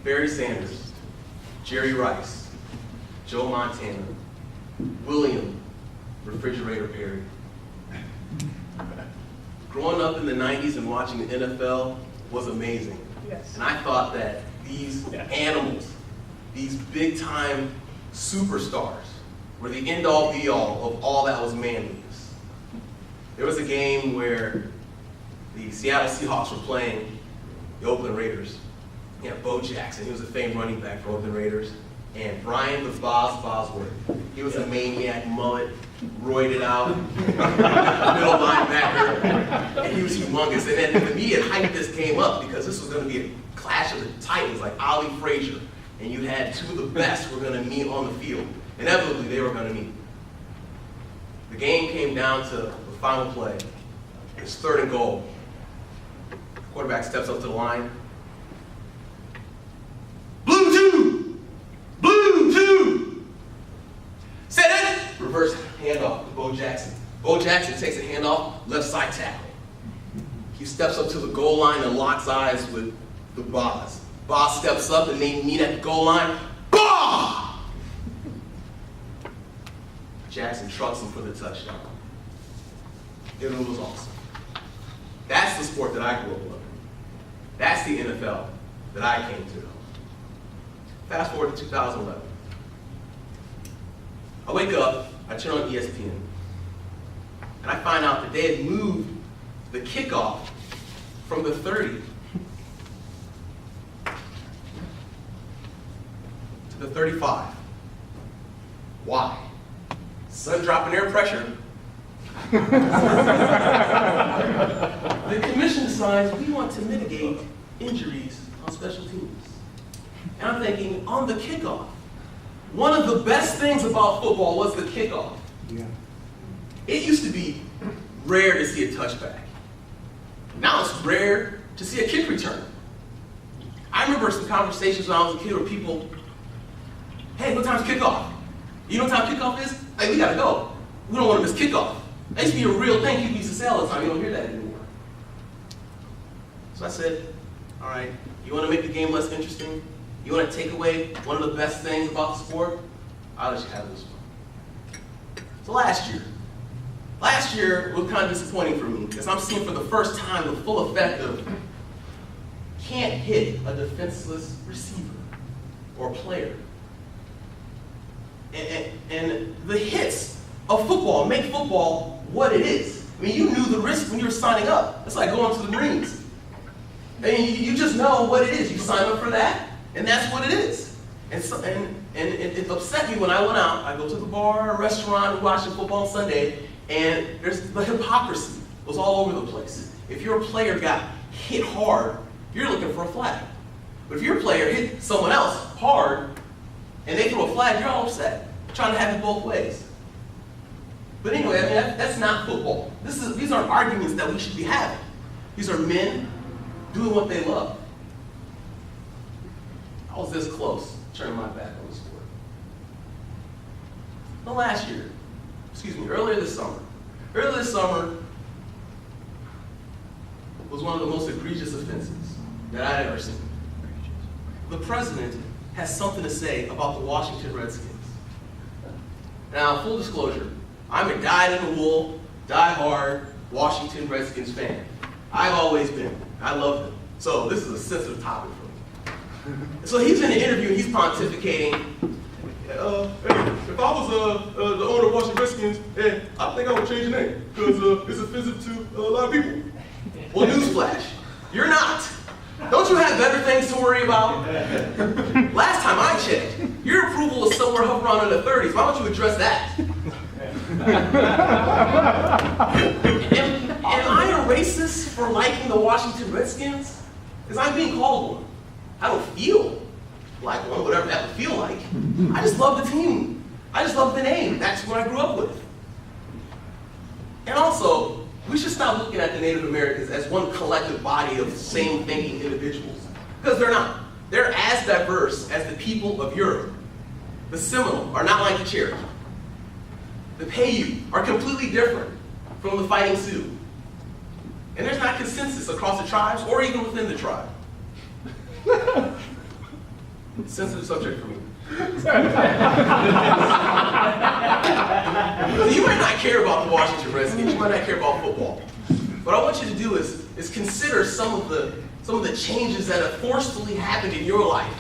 Barry Sanders, Jerry Rice, Joe Montana, William Refrigerator Perry. Growing up in the 90s and watching the NFL was amazing. Yes. And I thought that these animals, these big-time superstars, were the end-all, be-all of all that was manliness. There was a game where the Seattle Seahawks were playing the Oakland Raiders. You had Bo Jackson, he was a famed running back for Oakland Raiders, and Brian the Boz Bosworth. He was a maniac, mullet, roided out, middle linebacker, and he was humongous. And then the media hyped this game up because this was going to be a clash of the titans like Ali Frazier, and you had two of the best who were going to meet on the field. Inevitably, they were going to meet. The game came down to the final play. It's 3rd and goal. Quarterback steps up to the line. Blue 2! Blue 2! Set it! Reverse handoff to Bo Jackson. Bo Jackson takes a handoff, left side tackle. He steps up to the goal line and locks eyes with the Boz. Boz steps up and they meet at the goal line. Bah! Jackson trucks him for the touchdown. It was awesome. That's the sport that I grew up loving. That's the NFL that I came to know. Fast forward to 2011. I wake up, I turn on ESPN, and I find out that they had moved the kickoff from the 30 to the 35. Why? Sun dropping air pressure. The commission decides we want to mitigate injuries on special teams. And I'm thinking, on the kickoff, one of the best things about football was the kickoff. Yeah. It used to be rare to see a touchback. Now it's rare to see a kick return. I remember some conversations when I was a kid where people, hey, what time's kickoff? You know what time kickoff is? Hey, we gotta go. We don't want to miss kickoff. That used to be a real thing people used to say all the time. You don't hear that anymore. So I said, all right, you want to make the game less interesting? You want to take away one of the best things about the sport? I'll let you have this one. So last year was kind of disappointing for me because I'm seeing for the first time the full effect of can't hit a defenseless receiver or player. And the hits of football make football what it is. I mean, you knew the risk when you were signing up. It's like going to the Marines. I mean, you just know what it is. You sign up for that, and that's what it is. And it upset me when I went out. I go to the bar, restaurant, watching football on Sunday, and there's the hypocrisy. It was all over the place. If your player got hit hard, you're looking for a flag. But if your player hit someone else hard, and they throw a flag, you're all upset. Trying to have it both ways. But anyway, I mean, that's not football. These aren't arguments that we should be having. These are men doing what they love. I was this close, turning my back on the sport. Earlier this summer was one of the most egregious offenses that I'd ever seen. The president has something to say about the Washington Redskins. Now, full disclosure, I'm a dyed-in-the-wool, die-hard Washington Redskins fan. I've always been. I love them. So this is a sensitive topic for me. So he's in an interview and he's pontificating. Hey, if I was the owner of Washington Redskins, I think I would change the name because it's offensive to a lot of people. Well, newsflash, you're not. Don't you have better things to worry about? Last time I checked, your approval was somewhere hovering around in the 30s. Why don't you address that? Am I a racist for liking the Washington Redskins? Because I'm being called one. I don't feel like one, whatever that would feel like. I just love the team. I just love the name. That's what I grew up with. And also, we should stop looking at the Native Americans as one collective body of same-thinking individuals. Because they're not. They're as diverse as the people of Europe. The Seminole are not like the Cherokee. The Paiute are completely different from the Fighting Sioux. And there's not consensus across the tribes or even within the tribe. Sensitive subject for me. You might not care about the Washington Redskins, you might not care about football. What I want you to do is consider some of the changes that have forcefully happened in your life.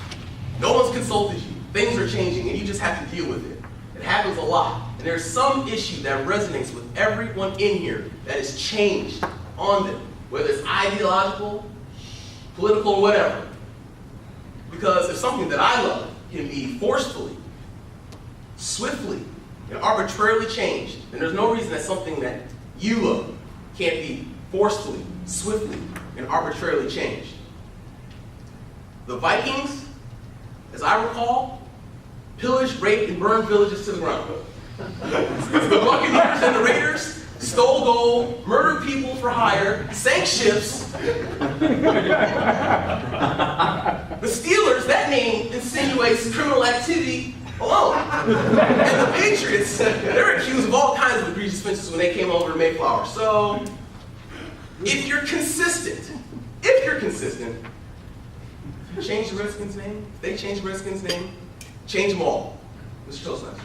No one's consulted you. Things are changing, and you just have to deal with it. It happens a lot. And there's some issue that resonates with everyone in here that is changed on them, whether it's ideological, political, or whatever. Because if something that I love can be forcefully, swiftly, and arbitrarily changed, then there's no reason that something that you love can't be forcefully, swiftly, and arbitrarily changed. The Vikings, as I recall, pillaged, raped, and burned villages to the ground. The Buccaneers and the Raiders stole gold, murdered people for hire, sank ships. The Steelers, that name insinuates criminal activity alone. And the Patriots, they're accused of all kinds of egregious offenses when they came over to Mayflower. So, if you're consistent, change the Redskins' name. If they change the Redskins' name, change them all. Mr. Toastmaster.